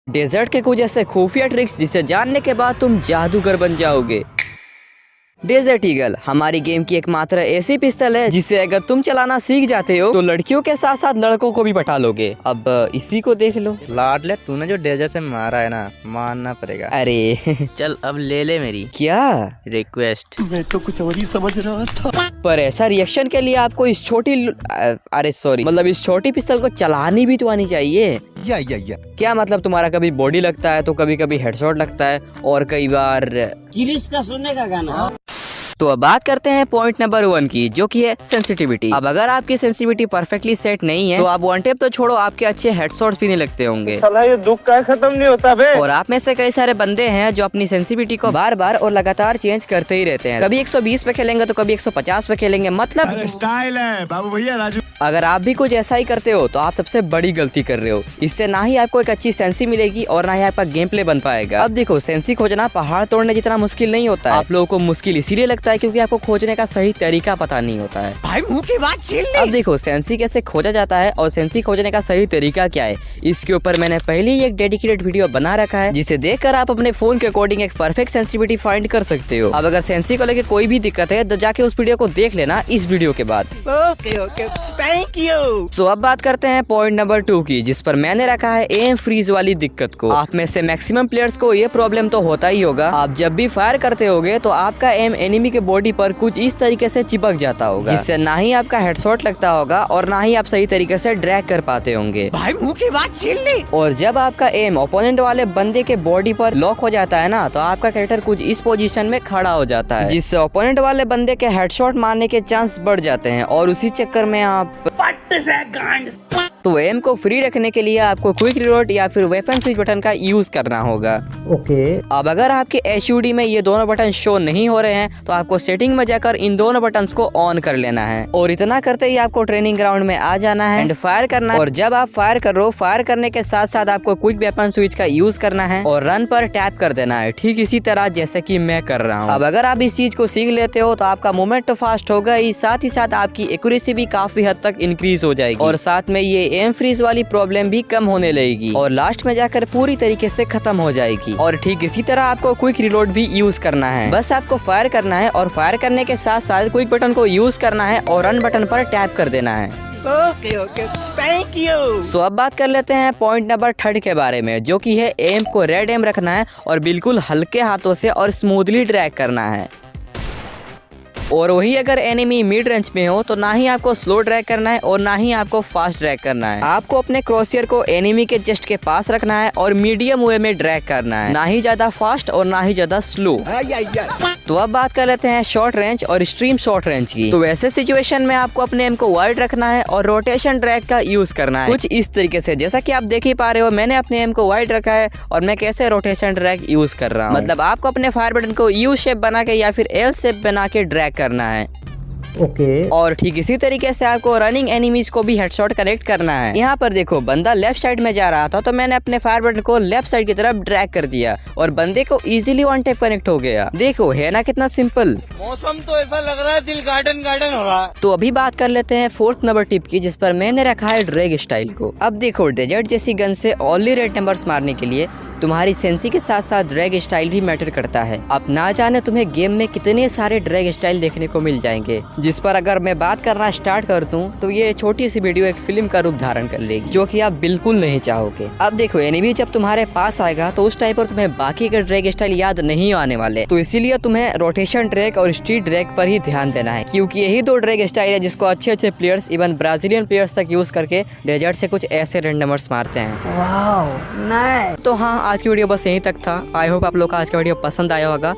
Desert के कुछ ऐसे खुफिया ट्रिक्स जिसे जानने के बाद तुम जादूगर बन जाओगे। डेजर्ट ईगल हमारी गेम की एकमात्र ऐसी पिस्तल है जिसे अगर तुम चलाना सीख जाते हो तो लड़कियों के साथ साथ लड़कों को भी पटा लोगे। अब इसी को देख लो। लाडले तूने जो डेजर्ट से मारा है ना, मानना पड़ेगा। अरे चल अब ले ले मेरी क्या रिक्वेस्ट। मैं तो कुछ और ही समझ रहा था। पर ऐसा रिएक्शन के लिए आपको इस छोटी पिस्तल को चलानी भी तो आनी चाहिए। या क्या मतलब तुम्हारा कभी बॉडी लगता है तो कभी कभी हेडशॉट लगता है और कई बार गिरीश का सुनने का गाना। तो अब बात करते हैं पॉइंट नंबर 1 की, जो कि है सेंसिटिविटी। अब अगर आपकी सेंसिटिविटी परफेक्टली सेट नहीं है तो आप वन टेप तो छोड़ो, आपके अच्छे हेडशॉट्स भी नहीं लगते होंगे। साला ये दुख का खत्म नहीं होता बे। और आप में से कई सारे बंदे हैं जो अपनी सेंसिटिविटी को बार बार और लगातार चेंज करते ही रहते हैं। कभी 120 पे खेलेंगे तो कभी 150 पे खेलेंगे। मतलब स्टाइल है बाबू भैया राजू। अगर आप भी कुछ ऐसा ही करते हो तो आप सबसे बड़ी गलती कर रहे हो। इससे ना ही आपको एक अच्छी सेंसी मिलेगी और ना ही आपका गेम प्ले बन पाएगा। अब देखो, सेंसी खोजना पहाड़ तोड़ने जितना मुश्किल नहीं होता है। आप लोगों को मुश्किल इसीलिए लगता है क्योंकि आपको खोजने का सही तरीका पता नहीं होता है। भाई मुंह की बात छीन ली। अब देखो, सेंसी कैसे खोजा जाता है और सेंसी खोजने का सही तरीका क्या है, इसके ऊपर मैंने पहले ही एक डेडिकेटेड वीडियो बना रखा है, जिसे देखकर आप अपने फोन के अकॉर्डिंग एक परफेक्ट सेंसिटिविटी फाइंड कर सकते हो। अब अगर सेंसी को लेकर कोई भी दिक्कत है तो जाके उस वीडियो को देख लेना इस वीडियो के बाद। Okay thank you. सो अब बात करते हैं पॉइंट नंबर 2 की, जिस पर मैंने रखा है एम फ्रीज वाली दिक्कत को। आप में से मैक्सिमम प्लेयर्स को ये प्रॉब्लम तो होता ही होगा। आप जब भी फायर करते होगे तो आपका एम एनिमी के बॉडी पर कुछ इस तरीके से चिपक जाता होगा, जिससे ना ही आपका हेडशॉट लगता होगा और ना ही आप सही तरीके से ड्रैग कर पाते होंगे। भाई मुंह की बात छीन ली। और जब आपका एम ओपोनेंट वाले बंदे के बॉडी पर लॉक हो जाता है ना, तो आपका कैरेक्टर कुछ इस पोजीशन में खड़ा हो जाता है, जिससे ओपोनेंट वाले बंदे के हेडशॉट मारने के चांस बढ़ जाते हैं और उसी चक्कर में आप तो एम को फ्री रखने के लिए आपको क्विक रिलोड या फिर वेपन स्विच बटन का यूज करना होगा। ओके। अब अगर आपके एचयूडी में ये दोनों बटन शो नहीं हो रहे हैं तो आपको सेटिंग में जाकर इन दोनों बटन्स को ऑन कर लेना है और इतना करते ही आपको ट्रेनिंग ग्राउंड में आ जाना है एंड फायर करना है। और जब आप फायर कर रहे हो, फायर करने के साथ साथ आपको क्विक वेपन स्विच का यूज करना है और रन पर टैप कर देना है, ठीक इसी तरह जैसे कि मैं कर रहा हूँ। अब अगर आप इस चीज को सीख लेते हो तो आपका मूवमेंट तो फास्ट होगा ही साथ आपकी एक्यूरेसी भी काफी हद तक इंक्रीज हो जाएगी और साथ में ये एम फ्रीज वाली प्रॉब्लम भी कम होने लगेगी और लास्ट में जाकर पूरी तरीके से खत्म हो जाएगी। और ठीक इसी तरह आपको क्विक रिलोड भी यूज करना है। बस आपको फायर करना है और फायर करने के साथ साथ क्विक बटन को यूज करना है और रन बटन पर टैप कर देना है। Okay thank you. सो अब बात कर लेते हैं पॉइंट नंबर 3 के बारे में, जो कि है एम को रेड एम रखना है और बिल्कुल हल्के हाथों से और स्मूथली ड्रैग करना है। और वही अगर एनिमी मिड रेंज में हो तो ना ही आपको स्लो ड्रैग करना है और ना ही आपको फास्ट ड्रैग करना है। आपको अपने क्रॉसयर को एनिमी के जस्ट के पास रखना है और मीडियम वे में ड्रैग करना है, ना ही ज्यादा फास्ट और ना ही ज्यादा स्लो। तो अब बात कर लेते हैं शॉर्ट रेंज और एक्सट्रीम शॉर्ट रेंज की। तो वैसे सिचुएशन में आपको अपने एम को वाइड रखना है और रोटेशन ड्रैग का यूज करना है कुछ इस तरीके से, जैसा कि आप देख ही पा रहे हो मैंने अपने एम को वाइड रखा है और मैं कैसे रोटेशन ड्रैग यूज कर रहा हूँ। मतलब आपको अपने फायर बटन को यू शेप बना के या फिर एल शेप बना के ड्रैग करना है। ओके। और ठीक इसी तरीके से आपको रनिंग एनिमीज को भी हेडशॉट कनेक्ट करना है। यहाँ पर देखो, बंदा लेफ्ट साइड में जा रहा था तो मैंने अपने फायर बटन को लेफ्ट साइड की तरफ ड्रैग कर दिया और बंदे को इजीली वन टैप कनेक्ट हो गया। देखो है ना कितना सिंपल। मौसम तो ऐसा लग रहा है दिल गार्डन गार्डन हो रहा है। तो अभी बात कर लेते हैं 4th नंबर टिप की, जिस पर मैंने रखा है ड्रैग स्टाइल को। अब देखो, डेजर्ट जैसी गन से ओनली रेड नंबर्स मारने के लिए तुम्हारी सेंसी के साथ साथ ड्रैग स्टाइल भी मैटर करता है। अब ना जाने तुम्हें गेम में कितने सारे ड्रैग स्टाइल देखने को मिल जाएंगे, जिस पर अगर मैं बात करना स्टार्ट कर दूं तो ये छोटी सी वीडियो एक फिल्म का रूप धारण कर लेगी, जो कि आप बिल्कुल नहीं चाहोगे। अब देखो, एनिमी जब तुम्हारे पास आएगा तो उस टाइम पर तुम्हें बाकी के ड्रैग स्टाइल याद नहीं आने वाले, तो इसीलिए तुम्हें रोटेशन ड्रैग और स्ट्रीट ड्रैग पर ही ध्यान देना है, क्योंकि यही 2 ड्रैग स्टाइल है जिसको अच्छे प्लेयर्स इवन ब्राजीलियन प्लेयर्स तक यूज करके डेजर्ट से कुछ ऐसे रेंडमर्स मारते हैं। Wow nice. तो हाँ, आज की वीडियो बस यहीं तक था। आई होप आप लोग को आज का वीडियो पसंद आया होगा।